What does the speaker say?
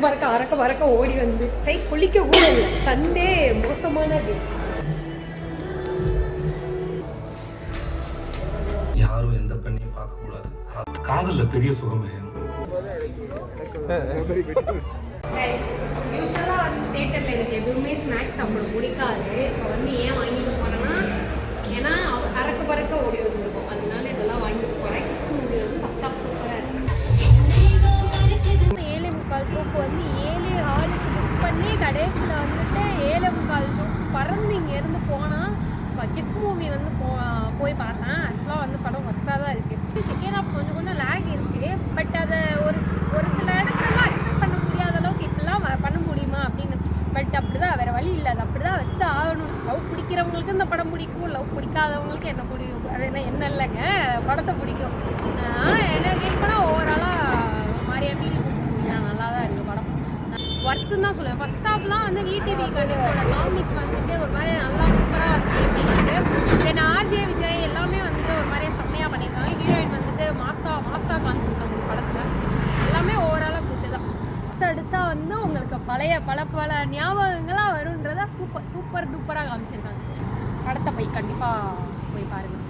அறக்க பறக்க ஓடி வந்து குளிக்க கூட இல்லை. சண்டே மோசமானது. யாரும் எந்த பெண்ணையும் பார்க்க கூடாது. காதல்ல பெரிய சுகமே. யூஸ்வலாக வந்து தேட்டரில் எனக்கு எதுவுமே ஸ்நாக்ஸ் சாப்பிட பிடிக்காது. இப்போ வந்து ஏன் வாங்கிட்டு போகிறேன்னா, ஏன்னா அறக்க பறக்க ஓடி வந்துருக்கும், அதனால இதெல்லாம் வாங்கிட்டு போகிறேன். கிஸ் மூவி வந்து ஃபர்ஸ்ட் ஆஃப் சூப்பராக இருக்குது. 7:45 ஷோக்கு வந்து 7 ஹாலுக்கு புக் பண்ணி கடைசியில் வந்துட்டு 7:45 ஷோக்கு பறந்து இங்கேருந்து போனால் கிஸ் மூவி வந்து போய் பார்த்தேன். ஆக்சுவலாக வந்து படம் ஒர்க்காக தான் இருக்குது. செகண்ட் ஹாஃப் கொஞ்சம் லேக் இருக்குது. பட் அதை ஒரு சில இடத்துலலாம் அக்செப்ட் பண்ண முடியாத அளவுக்கு இப்படிலாம் பண்ண முடியுமா அப்படின்னு. பட் அப்படி தான், வேறு வழி இல்லை, அது அப்படி தான் வச்சு ஆகணும். லவ் பிடிக்கிறவங்களுக்கு இந்த படம் பிடிக்கும், லவ் பிடிக்காதவங்களுக்கு என்ன பிடிக்கும், அது என்ன இல்லைங்க, படத்தை பிடிக்கும். என்ன கேட்கணும், ஓவராலாக ஒரு மாதிரியா ஃபீல் பண்ண நல்லா தான் இருக்குது படம். ஒர்க்குன்னு தான் சொல்லுவேன். ஃபர்ஸ்ட் ஹாஃப்லாம் வந்து விடிவி கணேஷோட காமிக் வந்துட்டு ஒரு மாதிரி நல்லா சூப்பராக வந்துட்டு தென் ஆர்ஜே விஜய் எல்லாமே வந்துட்டு ஒரு மாதிரி செம்மையாக பண்ணியிருக்காங்க. ஹீரோயின் வந்துட்டு மாசா காமிச்சிருக்காங்க இந்த படத்தில். எல்லாமே ஓவராலாக கூட்டு தான். அடித்தா வந்து உங்களுக்கு பல ஞாபகங்களாக வருன்றதை சூப்பர் டூப்பராக காமிச்சிருக்காங்க. படத்தை கண்டிப்பாக போய் பாருங்கள்.